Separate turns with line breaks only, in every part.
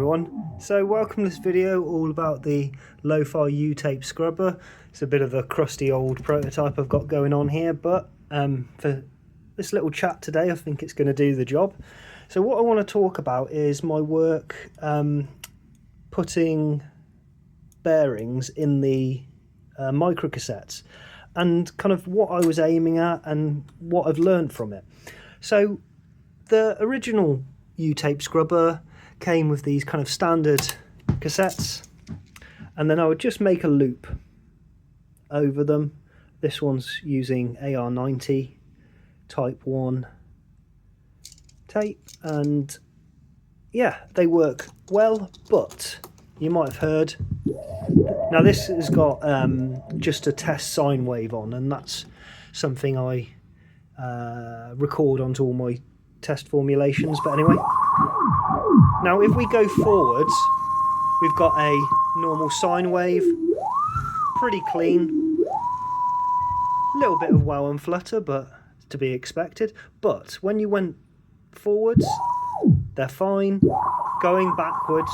everyone, so welcome to this video all about the Lo-Fi U-tape scrubber. It's a bit of a crusty old prototype I've got going on here, but for this little chat today I think it's going to do the job. So what I want to talk about is my work putting bearings in the micro cassettes and kind of what I was aiming at and what I've learned from it. So the original U-tape scrubber came with these kind of standard cassettes, and then I would just make a loop over them. This one's using AR90 type 1 tape, and yeah, they work well, but you might have heard, now this has got just a test sine wave on, and that's something I record onto all my test formulations. But anyway, now if we go forwards, we've got a normal sine wave, pretty clean, a little bit of wow and flutter, but to be expected. But when you went forwards, they're fine. Going backwards,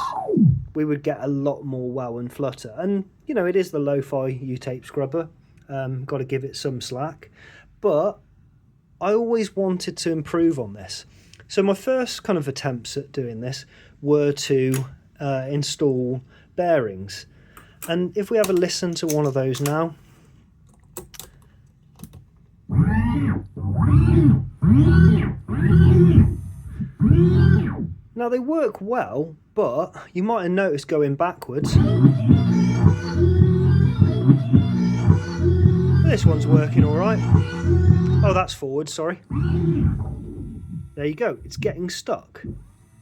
we would get a lot more wow and flutter. And you know, it is the Lo-Fi U-tape scrubber, got to give it some slack, but I always wanted to improve on this. So my first kind of attempts at doing this were to install bearings. And if we have a listen to one of those now. Now they work well, but you might have noticed going backwards. This one's working all right. Oh, that's forward, sorry. There you go, it's getting stuck,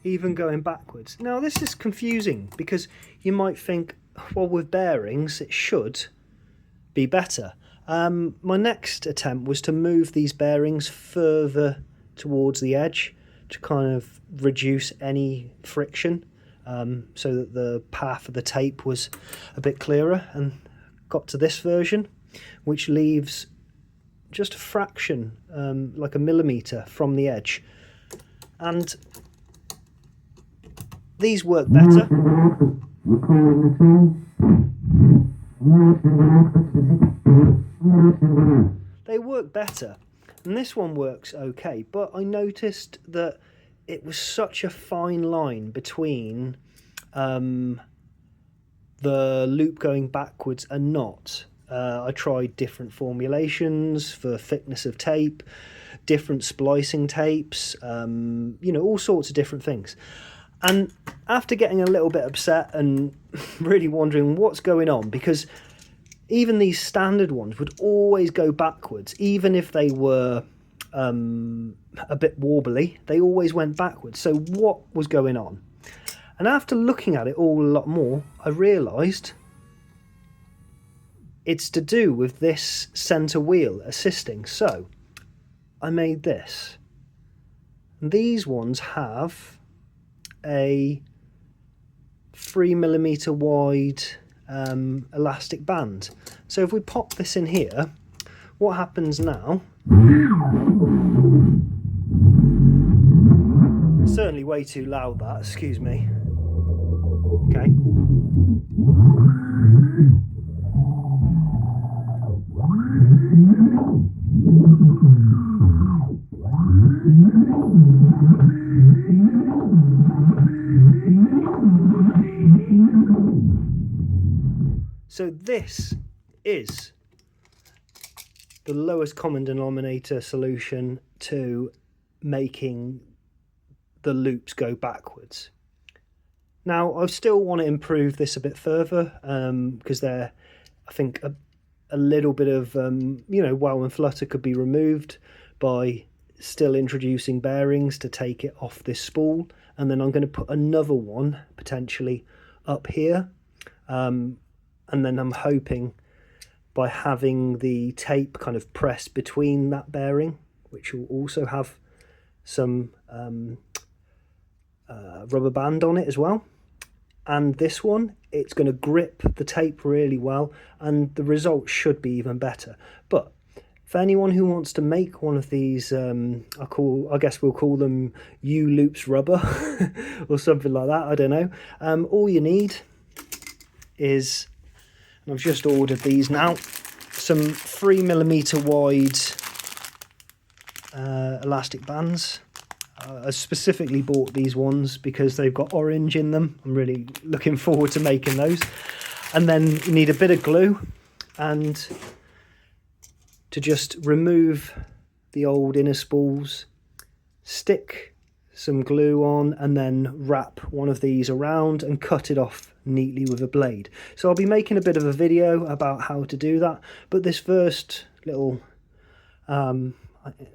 even going backwards. Now this is confusing because you might think, well, with bearings it should be better. My next attempt was to move these bearings further towards the edge to kind of reduce any friction, so that the path of the tape was a bit clearer, and got to this version, which leaves just a fraction, like a millimetre from the edge, and these work better. They work better, and this one works okay, but I noticed that it was such a fine line between the loop going backwards and not. I tried different formulations for thickness of tape, different splicing tapes, you know, all sorts of different things. And after getting a little bit upset and really wondering what's going on, because even these standard ones would always go backwards, even if they were a bit wobbly, they always went backwards. So what was going on? And after looking at it all a lot more, I realised it's to do with this centre wheel assisting. So I made this. These ones have a 3mm wide elastic band. So if we pop this in here, what happens now? Certainly way too loud, that, excuse me. Okay. So this is the lowest common denominator solution to making the loops go backwards. Now I still want to improve this a bit further, because I think a little bit of you know, wow and flutter could be removed by still introducing bearings to take it off this spool, and then I'm going to put another one potentially up here, and then I'm hoping by having the tape kind of pressed between that bearing, which will also have some rubber band on it as well, and this one, it's going to grip the tape really well, and the result should be even better. But for anyone who wants to make one of these, I guess we'll call them uLoops rubber or something like that, I don't know. All you need is, and I've just ordered these now, some 3mm wide elastic bands. I specifically bought these ones because they've got orange in them. I'm really looking forward to making those. And then you need a bit of glue, and to just remove the old inner spools, stick some glue on, and then wrap one of these around and cut it off neatly with a blade. So I'll be making a bit of a video about how to do that, but this first little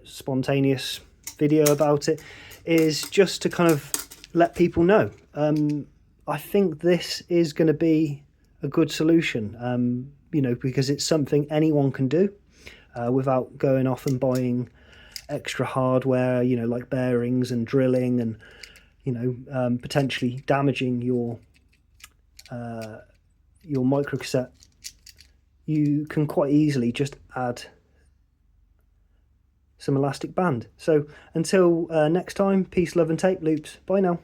spontaneous video about it is just to kind of let people know. I think this is going to be a good solution, you know, because it's something anyone can do without going off and buying extra hardware, you know, like bearings and drilling, and you know, potentially damaging your microcassette. You can quite easily just add some elastic band. So until next time, peace, love and tape loops. Bye now.